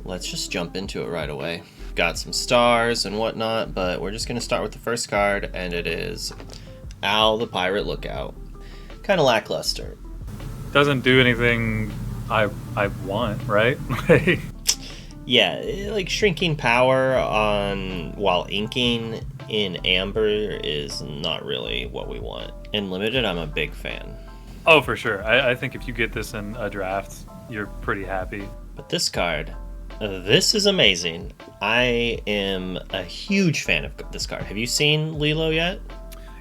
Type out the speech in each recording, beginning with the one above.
let's just jump into it right away. Got some stars and whatnot, but we're just going to start with the first card, and it is Al the Pirate Lookout. Kind of lackluster. Doesn't do anything I want, right? Yeah, like shrinking power on while inking in Amber is not really what we want. In Limited, I'm a big fan. Oh, for sure. I think if you get this in a draft, you're pretty happy. But this card, this is amazing. I am a huge fan of this card. Have you seen Lilo yet?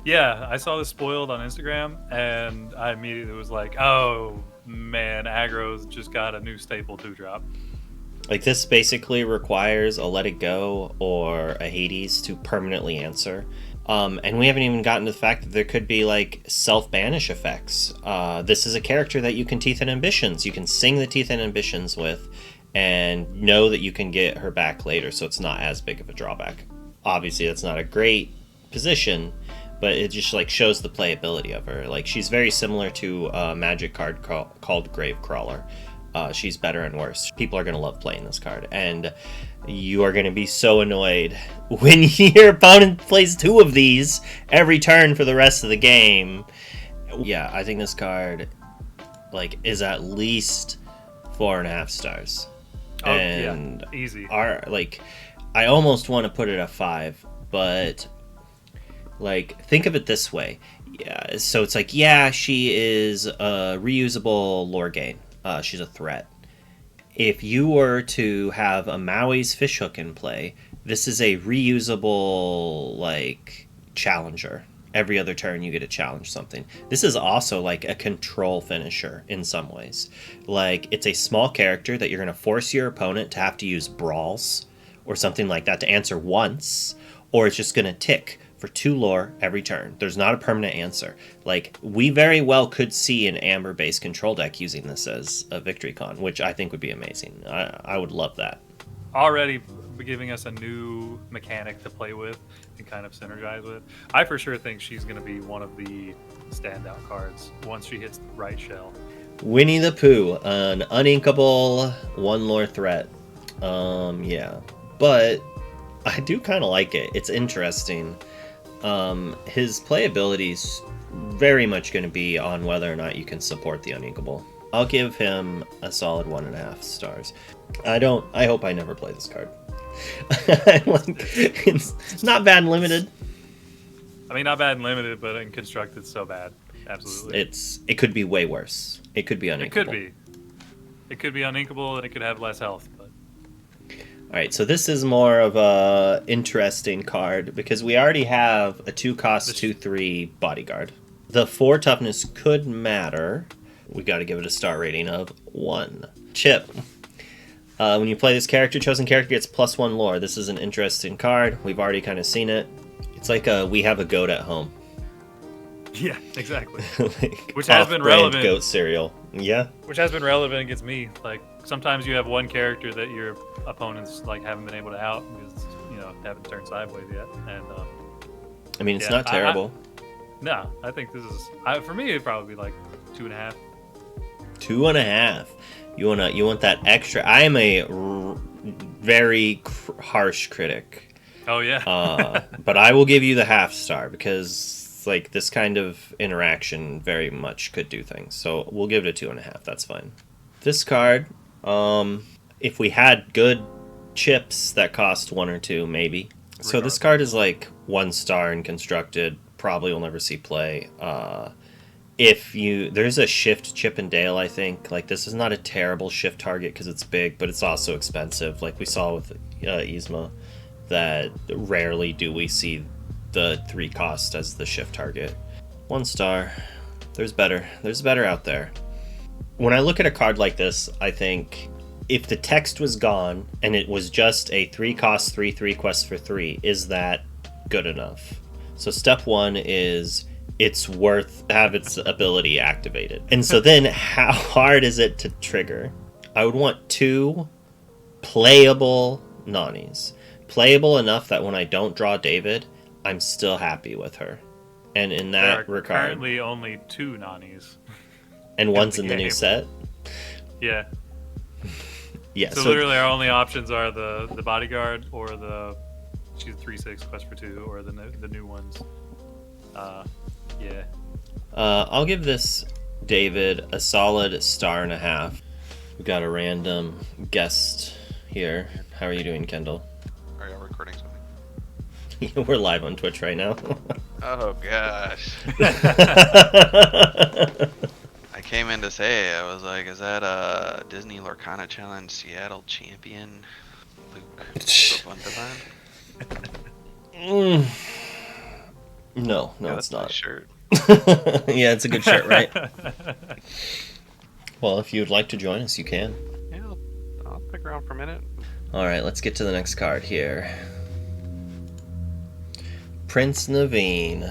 Yeah, I saw this spoiled on Instagram, and I immediately was like, oh, man, Aggro's just got a new staple 2-drop. Like, this basically requires a Let It Go or a Hades to permanently answer. And we haven't even gotten to the fact that there could be, like, self-banish effects. This is a character that you can Teeth and Ambitions. You can sing the Teeth and Ambitions with and know that you can get her back later, so it's not as big of a drawback. Obviously, that's not a great position, but it just, like, shows the playability of her. Like, she's very similar to a Magic card called Gravecrawler. She's better and worse. People are going to love playing this card, and you are going to be so annoyed when your opponent plays 2 of these every turn for the rest of the game. Yeah, I think this card, like, is at least 4.5 stars. Oh, and yeah, easy. I almost want to put it at 5, but, like, think of it this way. Yeah, so it's like, yeah, she is a reusable lore gain. She's a threat. If you were to have a Maui's Fishhook in play, this is a reusable, like, challenger. Every other turn you get to challenge something. This is also like a control finisher in some ways. Like, it's a small character that you're going to force your opponent to have to use brawls or something like that to answer once, or it's just going to tick for 2 lore every turn. There's not a permanent answer. Like, we very well could see an Amber-based control deck using this as a victory con, which I think would be amazing. I would love that. Already giving us a new mechanic to play with and kind of synergize with. I for sure think she's going to be one of the standout cards once she hits the right shell. Winnie the Pooh, an uninkable 1 lore threat. Yeah. But I do kind of like it. It's interesting. His playability is very much going to be on whether or not you can support the uninkable. I'll give him a solid 1.5 stars. I hope I never play this card. It's not bad in Limited. I mean, not bad in Limited, but in Constructed, so bad. Absolutely. It could be way worse. It could be uninkable. It could be uninkable, and it could have less health. But Alright, so this is more of a interesting card because we already have a 2-cost 2/3 bodyguard. The 4 toughness could matter. We got to give it a star rating of 1. Chip. When you play this character, chosen character gets +1 lore. This is an interesting card. We've already kind of seen it. It's like we have a goat at home. Yeah, exactly. Like, which has been relevant. Goat cereal. Yeah. Which has been relevant against me. Like, sometimes you have one character that your opponents like haven't been able to out because haven't turned sideways yet. And I mean, it's not terrible. No, I think this is for me. It'd probably be like 2.5. 2.5. You want that extra? I am a very harsh critic. Oh yeah. But I will give you the half star because, like, this kind of interaction very much could do things. So we'll give it a 2.5. That's fine. This card, if we had good chips that cost 1 or 2, maybe. So this card is like 1 star in Constructed. Probably will never see play. There's a shift Chip and Dale, I think. Like, this is not a terrible shift target because it's big, but it's also expensive. Like we saw with Yzma, that rarely do we see the 3 cost as the shift target. 1 star. There's better. There's better out there. When I look at a card like this, I think if the text was gone and it was just a 3 cost 3/3 quest for 3, is that good enough? So step 1 is it's worth have its ability activated. And so then how hard is it to trigger? I would want 2 playable Nani's. Playable enough that when I don't draw David, I'm still happy with her. And in that regard, currently only 2 Nani's. And one's in the new set? Yeah. Yeah, So literally our only options are the bodyguard or the she's 3/6 quest for 2 or the new ones. Yeah. I'll give this David a solid 1.5 stars. We've got a random guest here. How are you doing, Kendall? Are y'all recording something? We're live on Twitch right now. Oh gosh. I came in to say, I was like, is that a Disney Lorcana Challenge Seattle champion Luke vVonderland? No, Yeah, it's that's my not. shirt. Yeah, it's a good shirt, right? Well, if you'd like to join us, you can. Yeah, I'll stick around for a minute. All right, let's get to the next card here. Prince Naveen.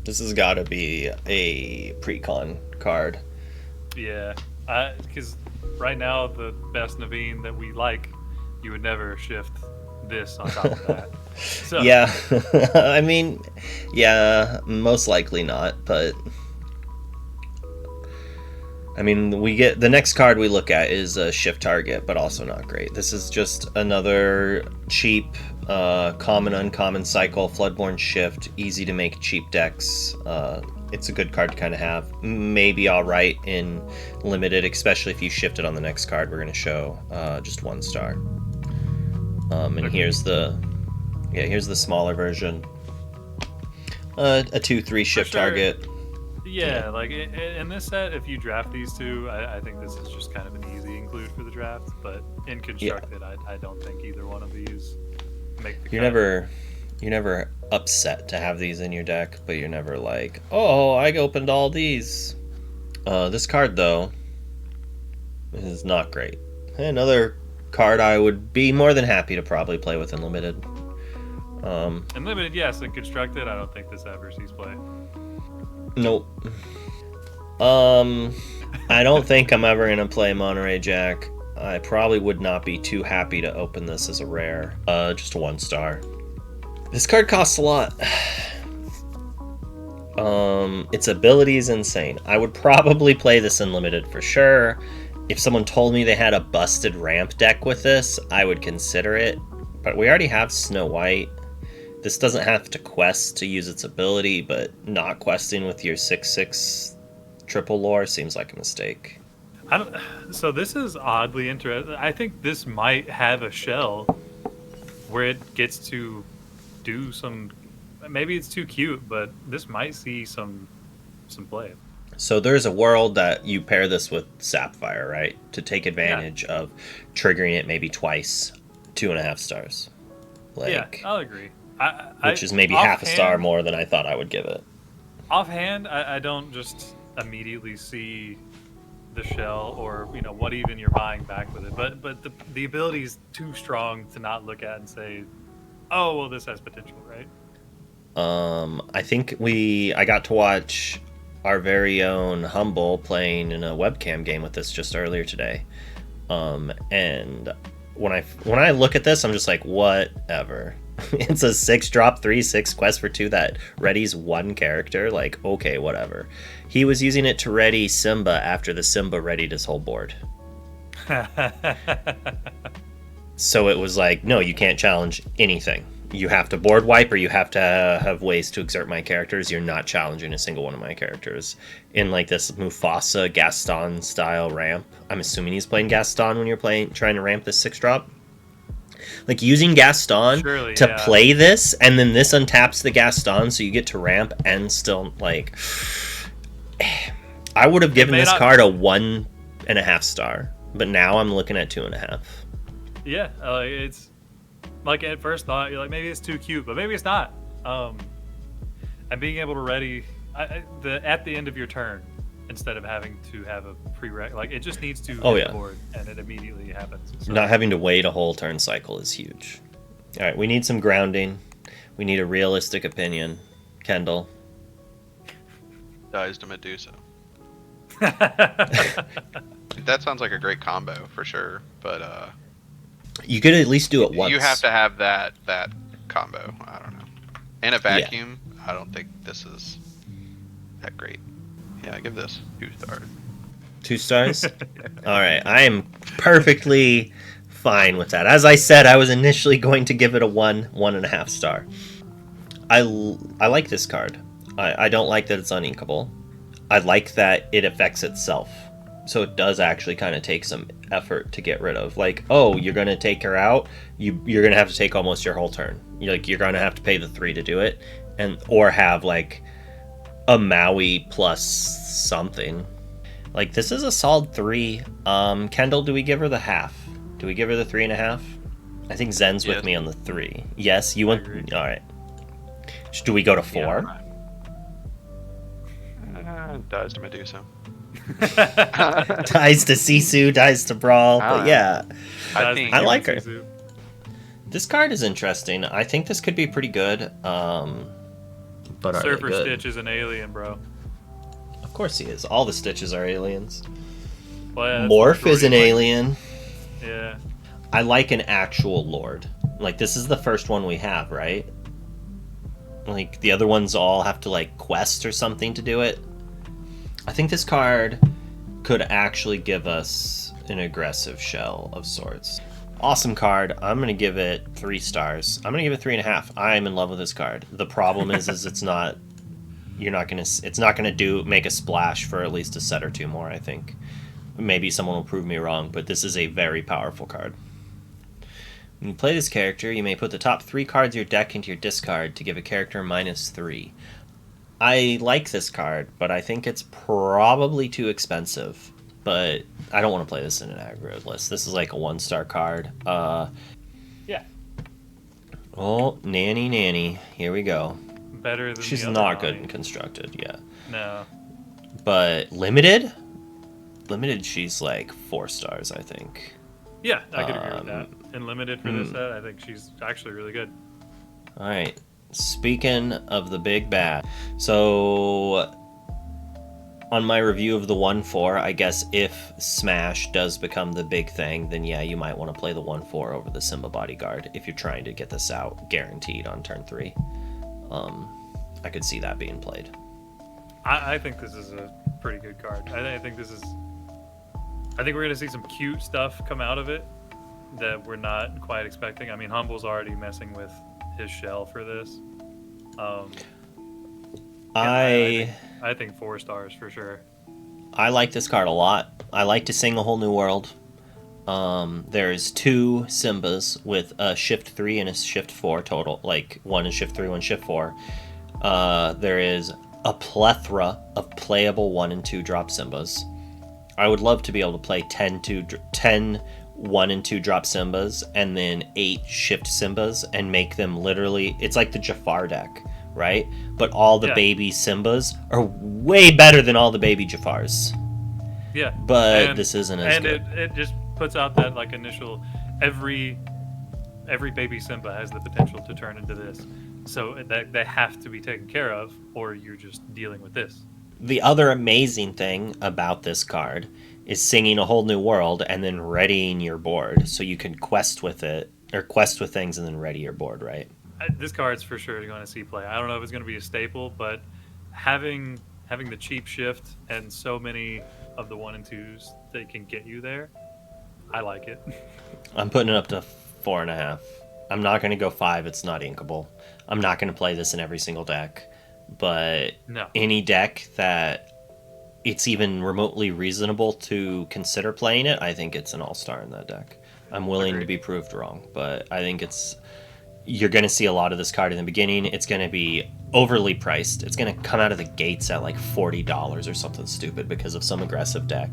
This has got to be a pre-con card. Yeah. Because right now the best Naveen that we like, you would never shift this on top of that. So. Yeah, I mean, yeah, most likely not, but I mean, we get the next card we look at is a shift target, but also not great. This is just another cheap, common, uncommon cycle, Floodborn shift, easy to make cheap decks. It's a good card to kind of have. Maybe all right in limited, especially if you shift it on the next card. We're going to show just 1 star. And okay. Here's the smaller version. A 2/3 shift target. Yeah, like in this set, if you draft these two, I think this is just kind of an easy include for the draft. But in constructed, I don't think either one of these make the cut. You're never upset to have these in your deck, but you're never like, oh, I opened all these. This card though is not great. Another card I would be more than happy to probably play with in limited. In limited, yes. In constructed, I don't think this ever sees play. Nope. I don't think I'm ever gonna play Monterey Jack. I probably would not be too happy to open this as a rare. Just a 1 star. This card costs a lot. Its ability is insane. I would probably play this in limited for sure. If someone told me they had a busted ramp deck with this, I would consider it. But we already have Snow White. This doesn't have to quest to use its ability, but not questing with your 6/6 triple lore seems like a mistake. So this is oddly interesting. I think this might have a shell where it gets to do some. Maybe it's too cute, but this might see some play. So there's a world that you pair this with Sapphire, right? To take advantage of triggering it maybe twice, 2.5 stars. Yeah, I'll agree. Which is maybe half a star more than I thought I would give it. Offhand, I don't just immediately see the shell or what even you're buying back with it, but the ability is too strong to not look at and say, oh well, this has potential, right? I think I got to watch our very own Humble playing in a webcam game with this just earlier today, and when I look at this, I'm just like, whatever. It's a 6-drop 3/6 quest for 2 that readies 1 character. Like, okay, whatever. He was using it to ready Simba after the Simba readied his whole board. So it was like, no, you can't challenge anything. You have to board wipe or you have to have ways to exert my characters. You're not challenging a single one of my characters. In like this Mufasa Gaston style ramp. I'm assuming he's playing Gaston when you're trying to ramp this 6-drop. Like using Gaston to play this, and then this untaps the Gaston, so you get to ramp and still like. I would have given this card a 1.5 star, but now I'm looking at 2.5. Yeah, it's like at first thought you're like maybe it's too cute, but maybe it's not. And being able to ready at the end of your turn instead of having to have a prereq, like it just needs to hit the board and it immediately happens. So. Not having to wait a whole turn cycle is huge. All right, we need some grounding. We need a realistic opinion. Kendall. Dies to Medusa. That sounds like a great combo for sure, but you could at least do it once. You have to have that combo. I don't know. And a vacuum. Yeah. I don't think this is that great. Yeah, I give this 2 stars. 2 stars? All right, I am perfectly fine with that. As I said, I was initially going to give it a 1.5 star. I like this card. I don't like that it's uninkable. I like that it affects itself. So it does actually kind of take some effort to get rid of. Like, oh, you're going to take her out? You're going to have to take almost your whole turn. You're going to have to pay the 3 to do it. Or have, like, a Maui plus something. Like, this is a solid 3. Kendall, do we give her the half? Do we give her the 3.5? I think Zen's with me on the 3. Yes, you want... All right. Do we go to 4? Yeah, dies to Medusa. Dies to Sisu, dies to Brawl, but yeah. I like her. This card is interesting. I think this could be pretty good. But Surfer Stitch is an alien, bro. Of course he is. All the Stitches are aliens. Well, yeah, Morph is an alien. Yeah. I like an actual Lord. Like, this is the first one we have, right? Like, the other ones all have to, like, quest or something to do it. I think this card could actually give us an aggressive shell of sorts. Awesome card. I'm going to give it 3 stars. I'm going to give it 3.5. I am in love with this card. The problem is it's not... It's not going to make a splash for at least a set or 2 more, I think. Maybe someone will prove me wrong, but this is a very powerful card. When you play this character, you may put the top 3 cards of your deck into your discard to give a character -3. I like this card, but I think it's probably too expensive. But I don't want to play this in an aggro list. This is like a 1-star card. Yeah. Oh, nanny. Here we go. Better than She's the other not good Nani. and constructed, yeah. No. But limited, she's like 4 stars, I think. Yeah, I could agree with that. And limited for this set, I think she's actually really good. All right. Speaking of the big bad, so on my review of the 1/4, I guess if Smash does become the big thing, then yeah, you might want to play the 1/4 over the Simba Bodyguard if you're trying to get this out guaranteed on turn 3. I could see that being played. I think this is a pretty good card. I think we're going to see some cute stuff come out of it that we're not quite expecting. I mean, Humble's already messing with his shell for this. I think 4 stars for sure. I like this card a lot. I like to sing a whole new world. There's 2 Simbas with a shift 3 and a shift 4 total. Like, one is shift 3, one shift 4. There is a plethora of playable 1 and 2 drop Simbas. I would love to be able to play 10 1 and 2 drop Simbas and then 8 shift Simbas and make them literally... It's like the Jafar deck, right? But all the baby Simbas are way better than all the baby Jafars. Yeah. But this isn't as good. And it just puts out that like initial... Every baby Simba has the potential to turn into this. So they have to be taken care of, or you're just dealing with this. The other amazing thing about this card is singing a whole new world and then readying your board so you can quest with it, or quest with things and then ready your board, right? This card's for sure going to see play. I don't know if it's going to be a staple, but having the cheap shift and so many of the 1 and 2s that can get you there, I like it. I'm putting it up to 4.5. I'm not going to go 5. It's not inkable. I'm not going to play this in every single deck. But any deck that it's even remotely reasonable to consider playing it, I think it's an all-star in that deck. I'm willing to be proved wrong, but I think you're going to see a lot of this card in the beginning. It's going to be overly priced. It's going to come out of the gates at like $40 or something stupid because of some aggressive deck.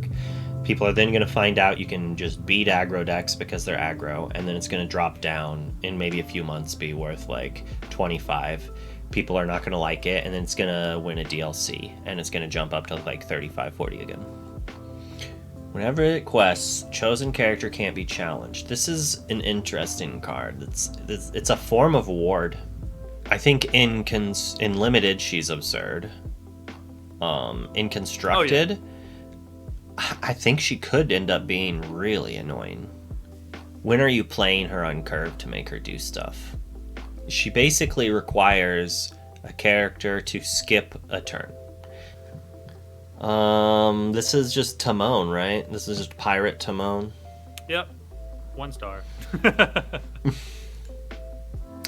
People are then going to find out you can just beat aggro decks because they're aggro, and then it's going to drop down in maybe a few months, be worth like 25. People are not going to like it, and then it's going to win a DLC, and it's going to jump up to like 35, 40 again. Whenever it quests, chosen character can't be challenged. This is an interesting card. It's a form of ward. I think in limited, she's absurd. In constructed, I think she could end up being really annoying. When are you playing her on curve to make her do stuff? She basically requires a character to skip a turn. This is just Timon, right? This is just Pirate Timon. Yep. 1 star.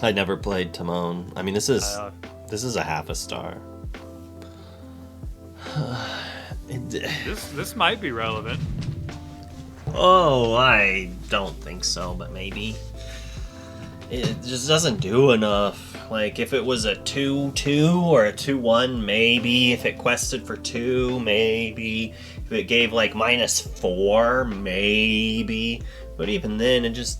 I never played Timon. I mean, this is a half a star. This might be relevant. Oh, I don't think so, but maybe. It just doesn't do enough. Like, if it was a 2-2 or a 2-1, maybe. If it quested for 2, maybe. If it gave, like, -4, maybe. But even then, it just...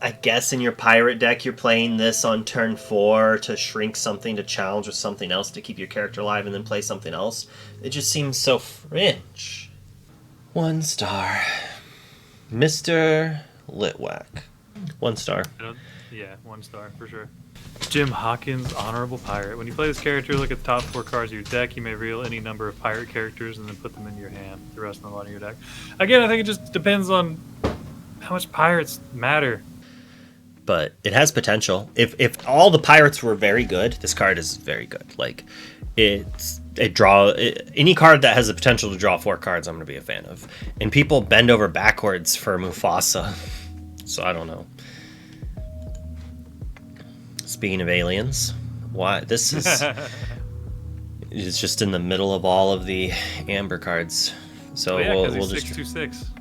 I guess in your pirate deck, you're playing this on turn 4 to shrink something to challenge with something else to keep your character alive and then play something else. It just seems so fringe. 1 star. Mr. Litwack. 1 star. Yeah, 1 star for sure. Jim Hawkins, Honorable Pirate. When you play this character, look at the top 4 cards of your deck. You may reveal any number of pirate characters and then put them in your hand. The rest in the line of your deck. Again, I think it just depends on how much pirates matter. But it has potential. If all the pirates were very good, this card is very good. Like, any card that has the potential to draw 4 cards, I'm going to be a fan of. And people bend over backwards for Mufasa, so I don't know. Speaking of aliens, why this is it's just in the middle of all of the amber cards. So we'll just 626.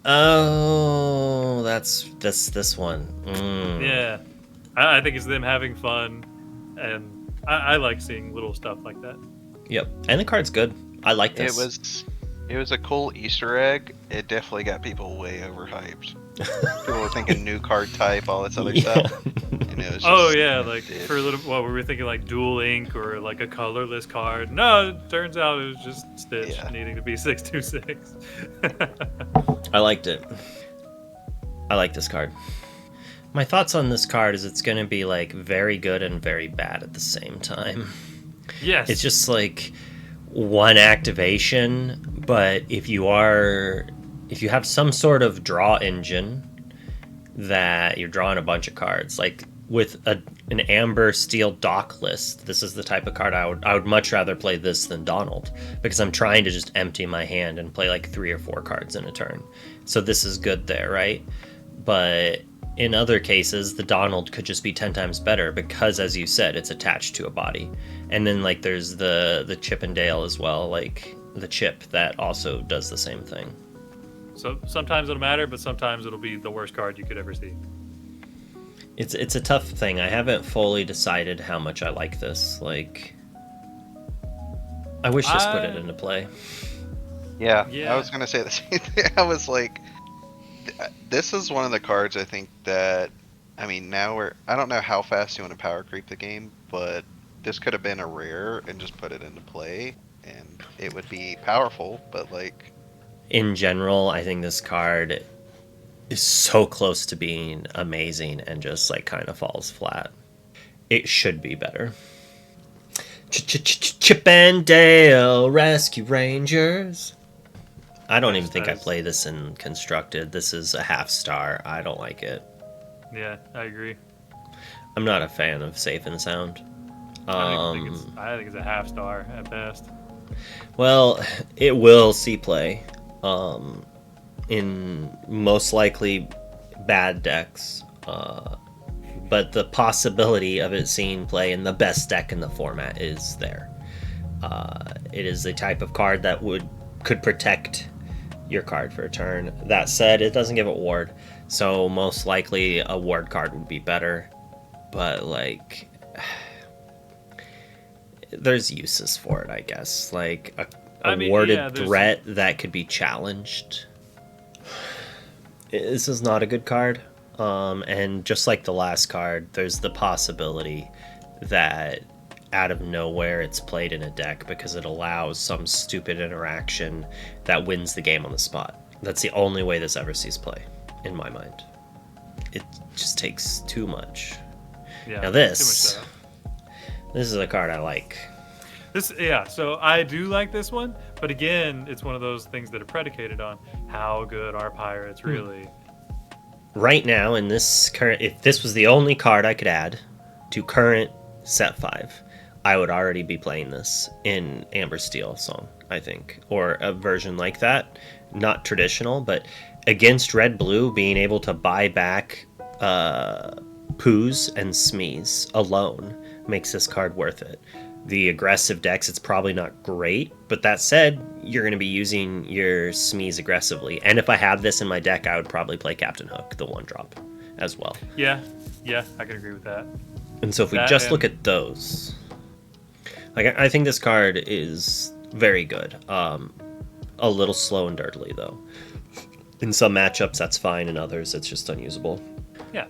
Oh, that's this one. Yeah, I think it's them having fun, and I like seeing little stuff like that. Yep, and the card's good. I like this. It was a cool Easter egg. It definitely got people way overhyped. People were thinking new card type, all this other stuff. And it was just, like for a little while we were thinking like dual ink or like a colorless card. No, it turns out it was just Stitch needing to be 626. I liked it. I like this card. My thoughts on this card is it's going to be like very good and very bad at the same time. Yes. It's just like one activation, but if you have some sort of draw engine that you're drawing a bunch of cards, like with an amber steel dock list, this is the type of card I would much rather play this than Donald, because I'm trying to just empty my hand and play like 3 or 4 cards in a turn. So this is good there, right? But in other cases, the Donald could just be 10 times better because, as you said, it's attached to a body. And then like there's the Chip and Dale as well, like the chip that also does the same thing. So sometimes it'll matter, but sometimes it'll be the worst card you could ever see. It's a tough thing. I haven't fully decided how much I like this. Like, I wish this put it into play. Yeah, I was gonna say the same thing. I was like, this is one of the cards I think that, I mean, I don't know how fast you want to power creep the game, but this could have been a rare and just put it into play, and it would be powerful, but like... In general, I think this card is so close to being amazing and just like kind of falls flat. It should be better. Chip and Dale Rescue Rangers. I don't even think I play this in Constructed. This is a half star. I don't like it. Yeah, I agree. I'm not a fan of Safe and Sound. I think it's a half star at best. Well, it will see play. In most likely bad decks, but the possibility of it seeing play in the best deck in the format is there. It is a type of card that could protect your card for a turn. That said, it doesn't give it ward, so most likely a ward card would be better, but like there's uses for it, I guess, like a warded threat that could be challenged. This is not a good card, and just like the last card, there's the possibility that out of nowhere it's played in a deck because it allows some stupid interaction that wins the game on the spot. That's the only way this ever sees play, in my mind. It just takes too much. Yeah, now this is a card I like. So I do like this one, but again, it's one of those things that are predicated on how good are pirates really. Right now, in this current, if this was the only card I could add to current set 5, I would already be playing this in Amber Steel Song. I think, or a version like that. Not traditional, but against red-blue, being able to buy back Poos and Smees alone makes this card worth it. The aggressive decks, it's probably not great, but that said, you're going to be using your Smees aggressively. And if I had this in my deck, I would probably play Captain Hook, the 1-drop, as well. Yeah, I can agree with that. And so if we just look at those, like, I think this card is very good. A little slow and dirtily, though. In some matchups, that's fine. In others, it's just unusable. Yeah.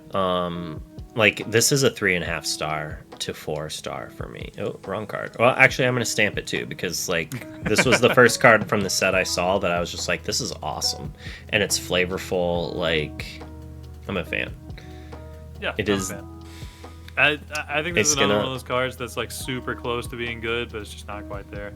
Like, this is a 3.5 star to 4 star for me. Oh, wrong card. Well, actually, I'm going to stamp it, too, because, like, this was the first card from the set I saw that I was just like, this is awesome. And it's flavorful. Like, I'm a fan. Yeah, it is. I think this is another one of those cards that's, like, super close to being good, but it's just not quite there.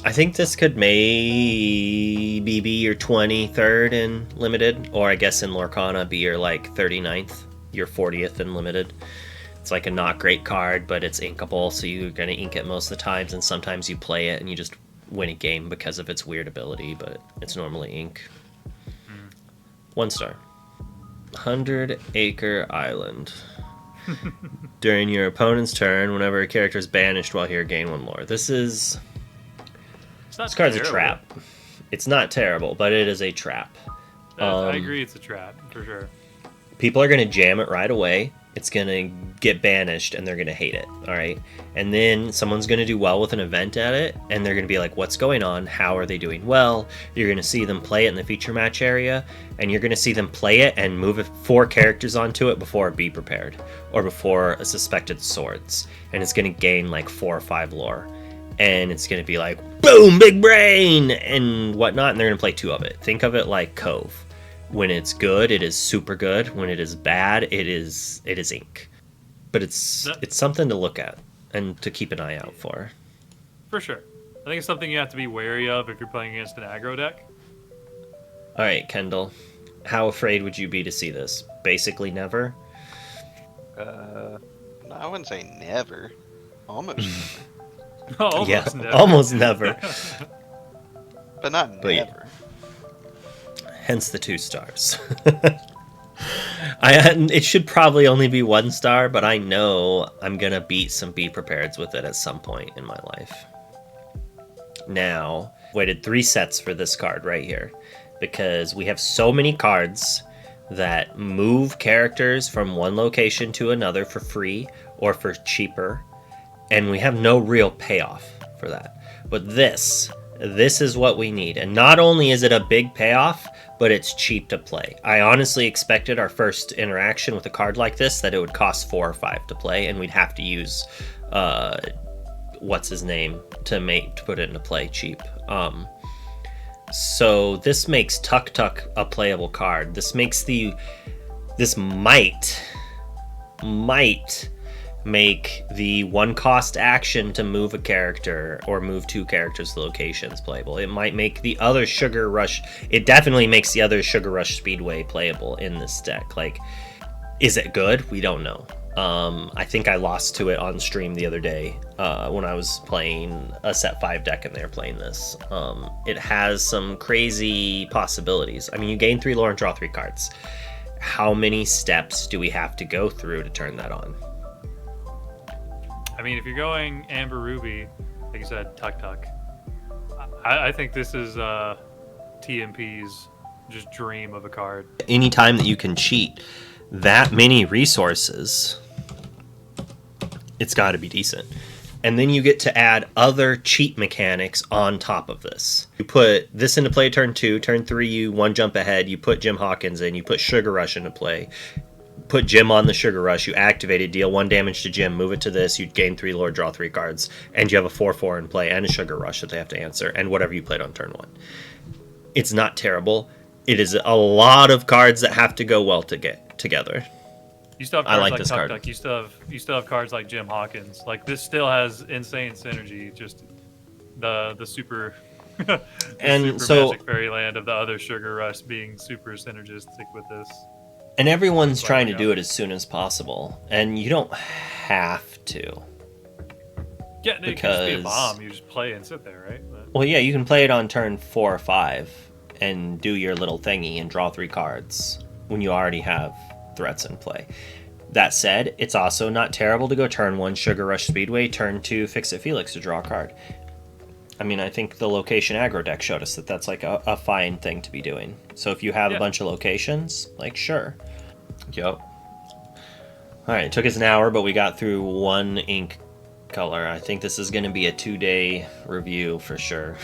I think this could maybe be your 23rd in limited, or I guess in Lorcana be your like 39th, your 40th in limited. It's like a not great card, but it's inkable, so you're going to ink it most of the times, and sometimes you play it and you just win a game because of its weird ability, but it's normally ink. 1 star. 100 Acre Island. During your opponent's turn, whenever a character is banished while here, gain 1 lore. This card's a trap. It's not terrible, but it is a trap. I agree, it's a trap, for sure. People are going to jam it right away. It's going to get banished, and they're going to hate it, all right? And then someone's going to do well with an event at it, and they're going to be like, what's going on? How are they doing well? You're going to see them play it in the feature match area, and you're going to see them play it and move 4 characters onto it before Be Prepared, or before a Suspected Swords, and it's going to gain like 4 or 5 lore. And it's going to be like, boom, big brain, and whatnot, and they're going to play 2 of it. Think of it like Cove. When it's good, it is super good. When it is bad, it is ink. But it's something to look at and to keep an eye out for. For sure. I think it's something you have to be wary of if you're playing against an aggro deck. All right, Kendall. How afraid would you be to see this? Basically never? No, I wouldn't say never. Almost never. Almost never. Almost never. But not never. Yeah. Hence the 2 stars. It should probably only be 1 star, but I know I'm going to beat some Be Prepareds with it at some point in my life. Now, waited 3 sets for this card right here, because we have so many cards that move characters from one location to another for free or for cheaper, and we have no real payoff for that. But this is what we need. And not only is it a big payoff, but it's cheap to play. I honestly expected our first interaction with a card like this that it would cost 4 or 5 to play, and we'd have to use what's his name to put it into play cheap. So this makes Tuk Tuk a playable card. This might make the 1 cost action to move a character or move 2 characters to locations playable. It might make the other Sugar Rush. It definitely makes the other Sugar Rush Speedway playable in this deck. Like, is it good? We don't know. I think I lost to it on stream the other day when I was playing a set 5 deck and they were playing this. It has some crazy possibilities. I mean, you gain 3 lore and draw 3 cards. How many steps do we have to go through to turn that on? I mean, if you're going Amber Ruby, like you said, Tuk Tuk, I think this is TMP's just dream of a card. Anytime that you can cheat that many resources, it's got to be decent. And then you get to add other cheat mechanics on top of this. You put this into play turn 2, turn 3 you 1 jump ahead, you put Jim Hawkins in, you put Sugar Rush into play. Put Jim on the Sugar Rush, you activate it, deal 1 damage to Jim, move it to this, you gain 3 lore, draw 3 cards, and you have a 4/4 in play and a Sugar Rush that they have to answer, and whatever you played on turn 1. It's not terrible. It is a lot of cards that have to go well to get together. You still have cards like Tuk Tuk. You still have cards like Jim Hawkins. Like, this still has insane synergy. Just the super and super so Magic Fairyland of the other Sugar Rush being super synergistic with this. And everyone's trying to do it as soon as possible, and you don't have to. Yeah, no, it can just be a bomb. You just play and sit there, right? Well, yeah, you can play it on turn 4 or 5 and do your little thingy and draw 3 cards when you already have threats in play. That said, it's also not terrible to go turn 1 Sugar Rush Speedway, turn 2 Fix It Felix to draw a card. I mean, I think the location aggro deck showed us that that's like a fine thing to be doing. So if you have a bunch of locations, like, sure. Yup. Alright, it took us an hour, but we got through 1 ink color. I think this is going to be a 2-day review for sure.